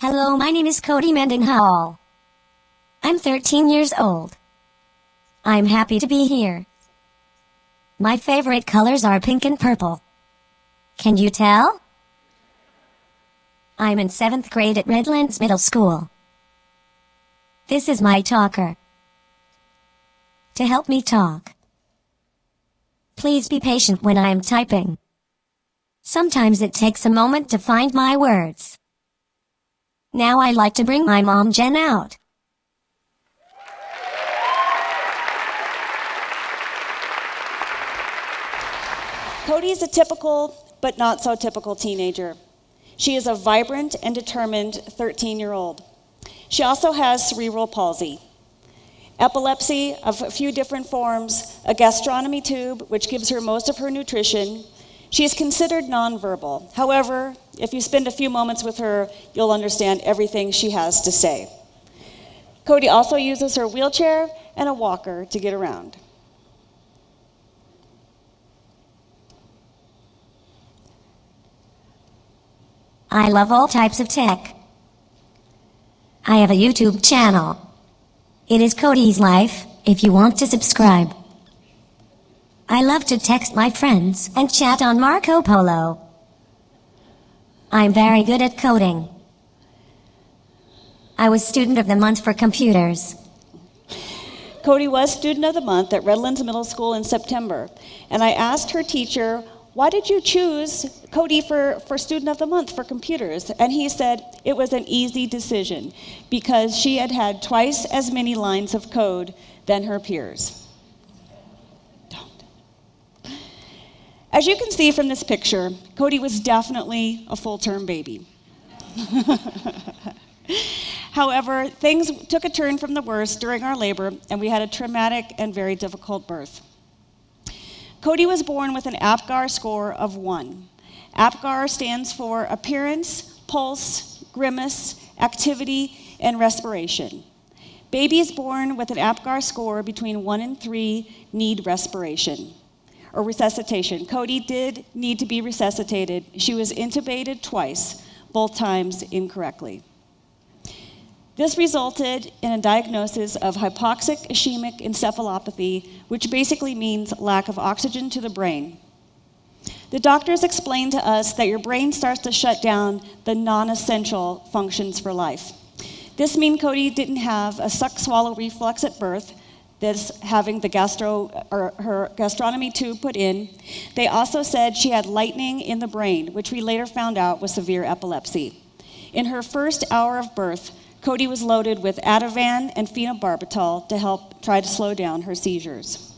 Hello, my name is Cody Mendenhall. I'm 13 years old. I'm happy to be here. My favorite colors are pink and purple. Can you tell? I'm in 7th grade at Redlands Middle School. This is my talker. To help me talk, please be patient when I'm typing. Sometimes it takes a moment to find my words. Now I like to bring my mom Jen out. Cody is a typical, but not so typical teenager. She is a vibrant and determined 13-year-old. She also has cerebral palsy, epilepsy of a few different forms, a gastrostomy tube, which gives her most of her nutrition. She is considered nonverbal. However, if you spend a few moments with her, you'll understand everything she has to say. Cody also uses her wheelchair and a walker to get around. I love all types of tech. I have a YouTube channel. It is Cody's Life, if you want to subscribe. I love to text my friends and chat on Marco Polo. I'm very good at coding. I was Student of the Month for computers. Cody was Student of the Month at Redlands Middle School in September, and I asked her teacher, why did you choose Cody for Student of the Month for computers? And he said it was an easy decision because she had had twice as many lines of code than her peers. As you can see from this picture, Cody was definitely a full-term baby. However, things took a turn from the worst during our labor, and we had a traumatic and very difficult birth. Cody was born with an APGAR score of 1. APGAR stands for appearance, pulse, grimace, activity, and respiration. Babies born with an APGAR score between 1 and 3 need respiration or resuscitation. Cody did need to be resuscitated. She was intubated twice, both times incorrectly. This resulted in a diagnosis of hypoxic ischemic encephalopathy, which basically means lack of oxygen to the brain. The doctors explained to us that your brain starts to shut down the non-essential functions for life. This means Cody didn't have a suck-swallow reflex at birth, this having the her gastrostomy tube put in. They also said she had lightning in the brain, which we later found out was severe epilepsy. In her first hour of birth, Cody was loaded with Ativan and phenobarbital to help try to slow down her seizures.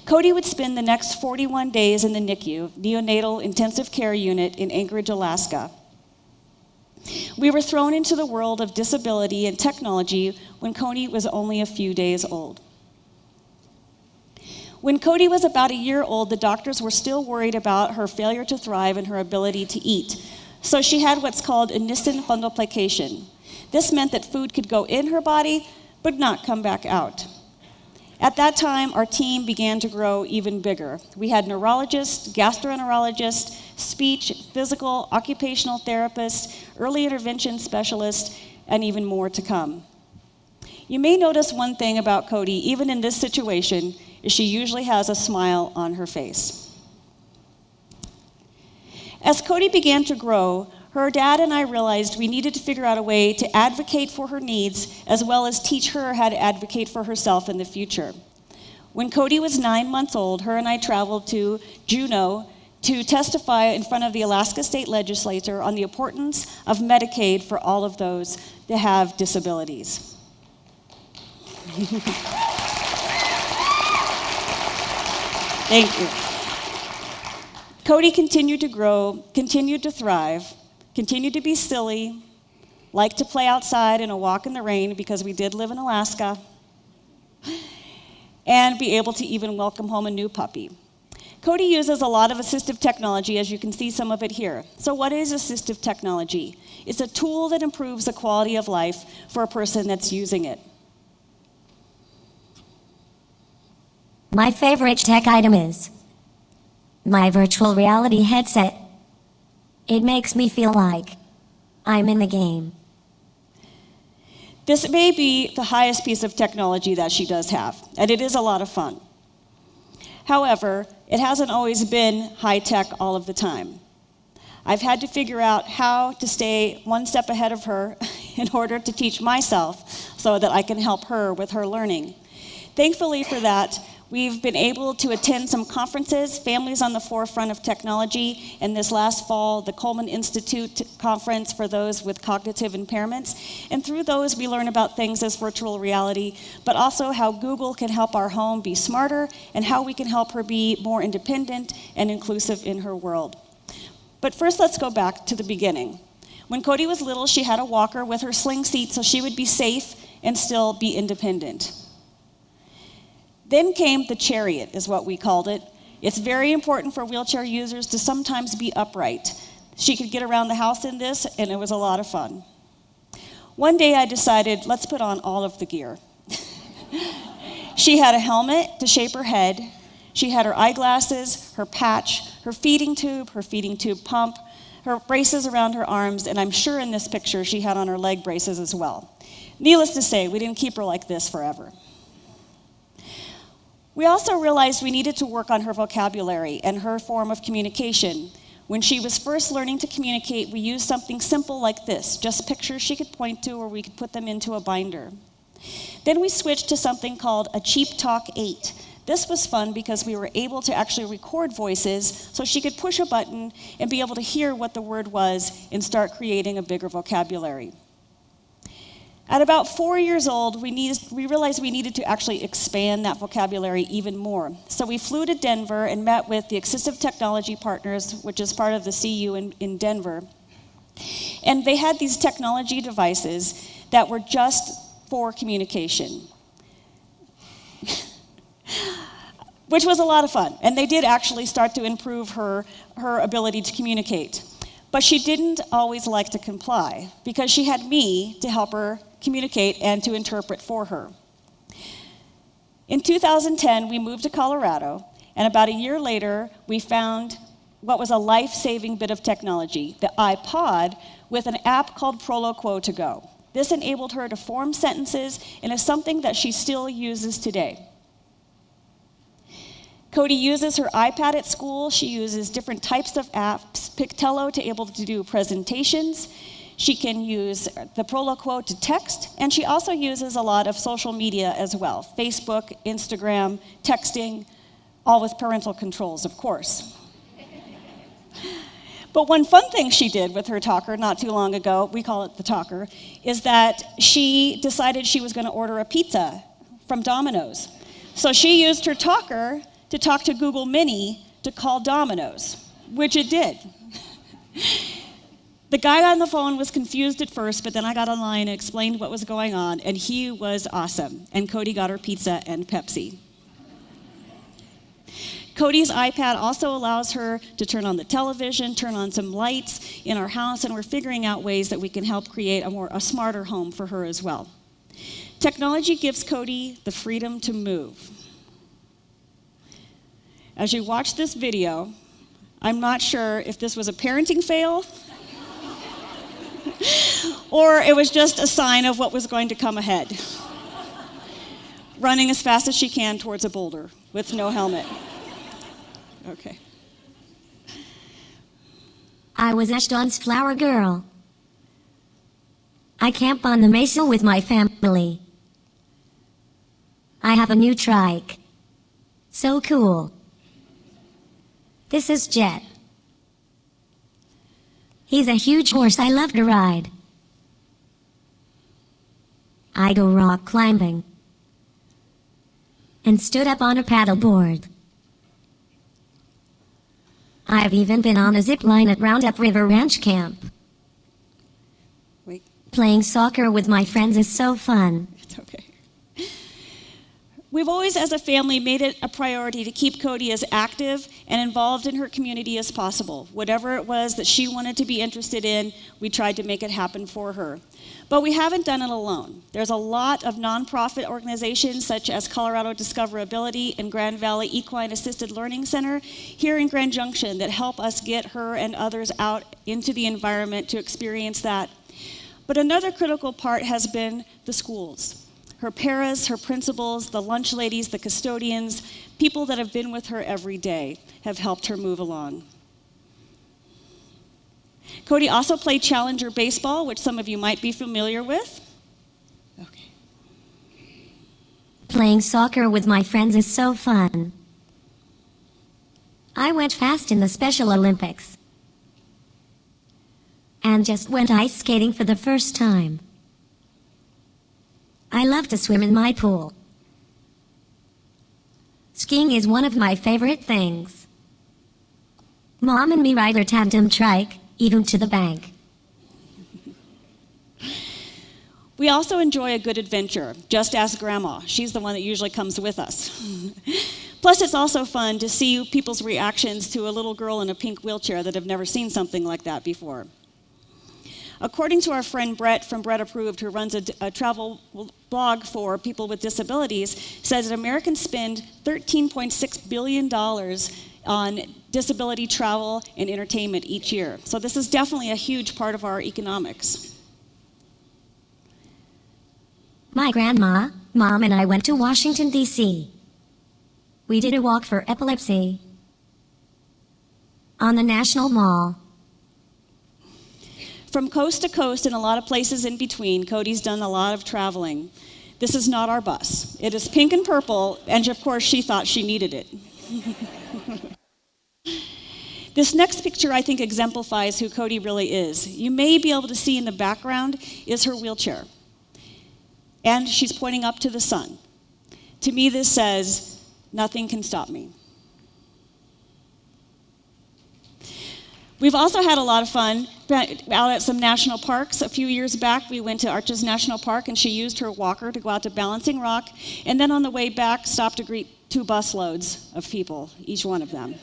Cody would spend the next 41 days in the NICU, Neonatal Intensive Care Unit in Anchorage, Alaska. We were thrown into the world of disability and technology when Cody was only a few days old. When Cody was about a year old, the doctors were still worried about her failure to thrive and her ability to eat. So she had what's called a Nissen fundoplication. This meant that food could go in her body, but not come back out. At that time, our team began to grow even bigger. We had neurologists, gastroenterologists, speech, physical, occupational therapists, early intervention specialists, and even more to come. You may notice one thing about Cody, even in this situation, is she usually has a smile on her face. As Cody began to grow, her dad and I realized we needed to figure out a way to advocate for her needs as well as teach her how to advocate for herself in the future. When Cody was 9 months old, her and I traveled to Juneau to testify in front of the Alaska State Legislature on the importance of Medicaid for all of those that have disabilities. Thank you. Cody continued to grow, continued to thrive, continued to be silly, liked to play outside and a walk in the rain because we did live in Alaska, and be able to even welcome home a new puppy. Cody uses a lot of assistive technology, as you can see some of it here. So what is assistive technology? It's a tool that improves the quality of life for a person that's using it. My favorite tech item is my virtual reality headset. It makes me feel like I'm in the game. This may be the highest piece of technology that she does have, and it is a lot of fun. However, it hasn't always been high tech all of the time. I've had to figure out how to stay one step ahead of her in order to teach myself so that I can help her with her learning. Thankfully for that, we've been able to attend some conferences, Families on the Forefront of Technology, and this last fall, the Coleman Institute conference for those with cognitive impairments. And through those, we learn about things as virtual reality, but also how Google can help our home be smarter and how we can help her be more independent and inclusive in her world. But first, let's go back to the beginning. When Cody was little, she had a walker with her sling seat so she would be safe and still be independent. Then came the chariot, is what we called it. It's very important for wheelchair users to sometimes be upright. She could get around the house in this, and it was a lot of fun. One day I decided, let's put on all of the gear. She had a helmet to shape her head. She had her eyeglasses, her patch, her feeding tube pump, her braces around her arms, and I'm sure in this picture she had on her leg braces as well. Needless to say, we didn't keep her like this forever. We also realized we needed to work on her vocabulary and her form of communication. When she was first learning to communicate, we used something simple like this, just pictures she could point to or we could put them into a binder. Then we switched to something called a Cheap Talk 8. This was fun because we were able to actually record voices so she could push a button and be able to hear what the word was and start creating a bigger vocabulary. At about 4 years old, we realized we needed to actually expand that vocabulary even more. So we flew to Denver and met with the Assistive Technology Partners, which is part of the CU in Denver. And they had these technology devices that were just for communication, which was a lot of fun. And they did actually start to improve her ability to communicate. But she didn't always like to comply because she had me to help her communicate and to interpret for her. In 2010, we moved to Colorado, and about a year later, we found what was a life-saving bit of technology, the iPod, with an app called Proloquo to go. This enabled her to form sentences and is something that she still uses today. Cody uses her iPad at school. She uses different types of apps, Pictello to able to do presentations. She can use the Proloquo to text, and she also uses a lot of social media as well, Facebook, Instagram, texting, all with parental controls, of course. But one fun thing she did with her talker not too long ago, we call it the talker, is that she decided she was going to order a pizza from Domino's. So she used her talker to talk to Google Mini to call Domino's, which it did. The guy on the phone was confused at first, but then I got online and explained what was going on, and he was awesome. And Cody got her pizza and Pepsi. Cody's iPad also allows her to turn on the television, turn on some lights in our house, and we're figuring out ways that we can help create a smarter home for her as well. Technology gives Cody the freedom to move. As you watch this video, I'm not sure if this was a parenting fail or it was just a sign of what was going to come ahead. Running as fast as she can towards a boulder with no helmet. Okay. I was Ashton's flower girl. I camp on the mesa with my family. I have a new trike. So cool. This is Jet. He's a huge horse I love to ride. I go rock climbing. And stood up on a paddleboard. I've even been on a zip line at Roundup River Ranch Camp. Wait. Playing soccer with my friends is so fun. It's okay. We've always, as a family, made it a priority to keep Cody as active and involved in her community as possible. Whatever it was that she wanted to be interested in, we tried to make it happen for her. But we haven't done it alone. There's a lot of nonprofit organizations such as Colorado Discoverability and Grand Valley Equine Assisted Learning Center here in Grand Junction that help us get her and others out into the environment to experience that. But another critical part has been the schools. Her paras, her principals, the lunch ladies, the custodians, people that have been with her every day have helped her move along. Cody also played Challenger baseball, which some of you might be familiar with. Okay. Playing soccer with my friends is so fun. I went fast in the Special Olympics. And just went ice skating for the first time. I love to swim in my pool. Skiing is one of my favorite things. Mom and me ride our tandem trike, even to the bank. We also enjoy a good adventure. Just ask Grandma. She's the one that usually comes with us. Plus, it's also fun to see people's reactions to a little girl in a pink wheelchair that have never seen something like that before. According to our friend Brett from Brett Approved, who runs a travel blog for people with disabilities, says that Americans spend $13.6 billion on disability travel and entertainment each year. So this is definitely a huge part of our economics. My grandma, Mom, and I went to Washington, D.C. We did a walk for epilepsy on the National Mall. From coast to coast and a lot of places in between, Cody's done a lot of traveling. This is not our bus. It is pink and purple, and of course she thought she needed it. This next picture, I think, exemplifies who Cody really is. You may be able to see in the background is her wheelchair. And she's pointing up to the sun. To me, this says, nothing can stop me. We've also had a lot of fun out at some national parks. A few years back, we went to Arches National Park, and she used her walker to go out to Balancing Rock, and then on the way back, stopped to greet 2 busloads of people, each one of them.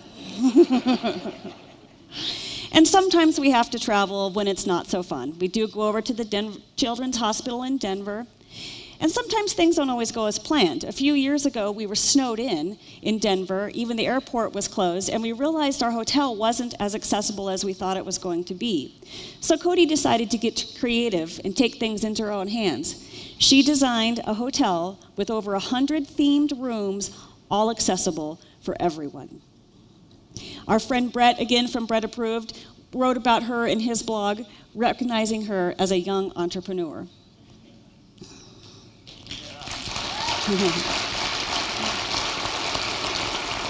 And sometimes we have to travel when it's not so fun. We do go over to the Children's Hospital in Denver, and sometimes things don't always go as planned. A few years ago, we were snowed in Denver. Even the airport was closed, and we realized our hotel wasn't as accessible as we thought it was going to be. So Cody decided to get creative and take things into her own hands. She designed a hotel with over 100 themed rooms, all accessible for everyone. Our friend Brett, again from Brett Approved, wrote about her in his blog, recognizing her as a young entrepreneur.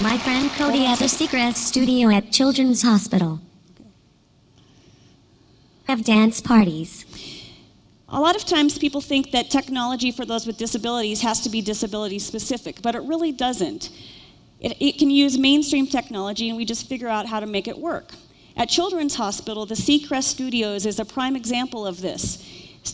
My friend Cody has a secret studio at Children's Hospital. Have dance parties. A lot of times people think that technology for those with disabilities has to be disability specific, but it really doesn't. It can use mainstream technology, and we just figure out how to make it work. At Children's Hospital, the Seacrest Studios is a prime example of this.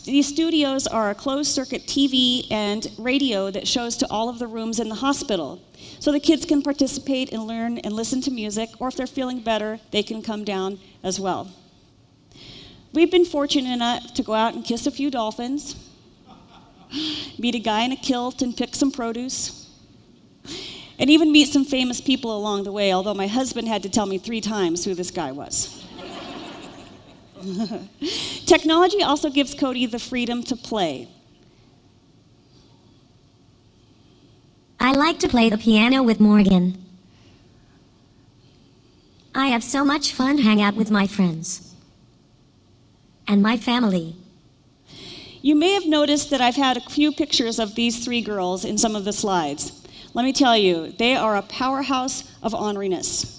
These studios are a closed-circuit TV and radio that shows to all of the rooms in the hospital. So the kids can participate and learn and listen to music, or if they're feeling better, they can come down as well. We've been fortunate enough to go out and kiss a few dolphins, meet a guy in a kilt and pick some produce, and even meet some famous people along the way, although my husband had to tell me 3 times who this guy was. Technology also gives Cody the freedom to play. I like to play the piano with Morgan. I have so much fun hanging out with my friends and my family. You may have noticed that I've had a few pictures of these 3 girls in some of the slides. Let me tell you, they are a powerhouse of orneriness.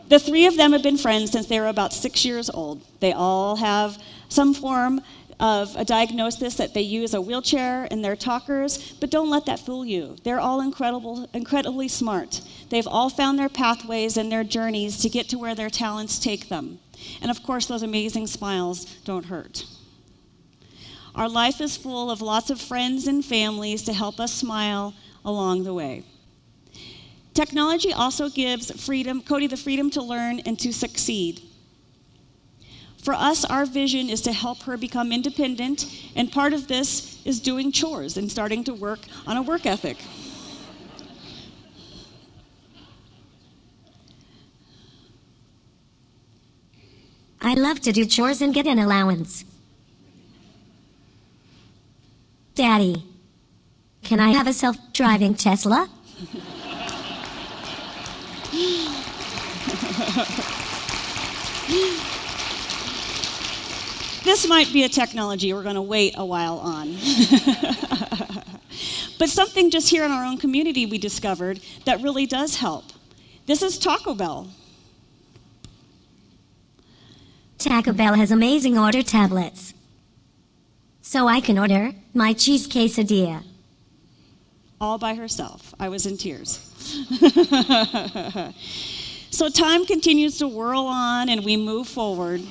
The 3 of them have been friends since they were about 6 years old. They all have some form of a diagnosis that they use a wheelchair and they're talkers, but don't let that fool you. They're all incredibly smart. They've all found their pathways and their journeys to get to where their talents take them. And of course, those amazing smiles don't hurt. Our life is full of lots of friends and families to help us smile along the way. Technology also gives Cody the freedom to learn and to succeed. For us, our vision is to help her become independent, and part of this is doing chores and starting to work on a work ethic. I love to do chores and get an allowance. Daddy, can I have a self-driving Tesla? This might be a technology we're going to wait a while on. But something just here in our own community we discovered that really does help. This is Taco Bell. Taco Bell has amazing order tablets. So I can order my cheese quesadilla. All by herself. I was in tears. So time continues to whirl on and we move forward.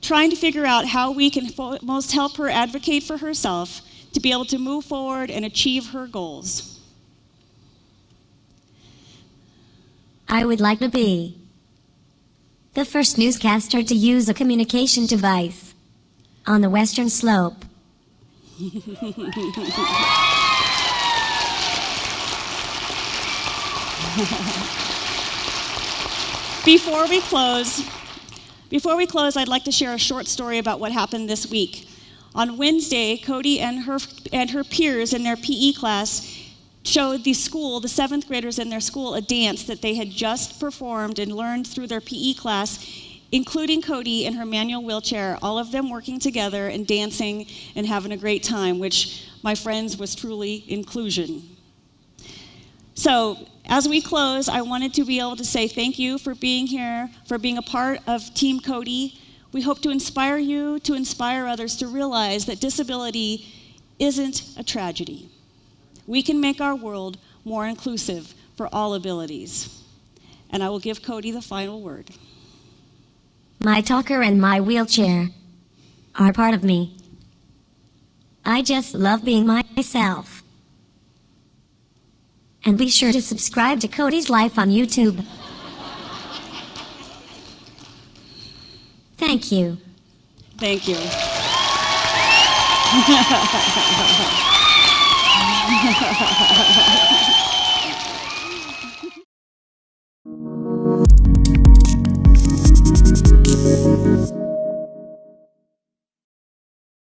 Trying to figure out how we can most help her advocate for herself to be able to move forward and achieve her goals. I would like to be the first newscaster to use a communication device on the Western Slope. Before we close, I'd like to share a short story about what happened this week. On Wednesday, Cody and her peers in their PE class showed the 7th graders in their school, a dance that they had just performed and learned through their PE class, including Cody in her manual wheelchair, all of them working together and dancing and having a great time, which, my friends, was truly inclusion. So, as we close, I wanted to be able to say thank you for being here, for being a part of Team Cody. We hope to inspire you, to inspire others to realize that disability isn't a tragedy. We can make our world more inclusive for all abilities. And I will give Cody the final word. My talker and my wheelchair are part of me. I just love being myself. And be sure to subscribe to Cody's Life on YouTube. Thank you. Thank you.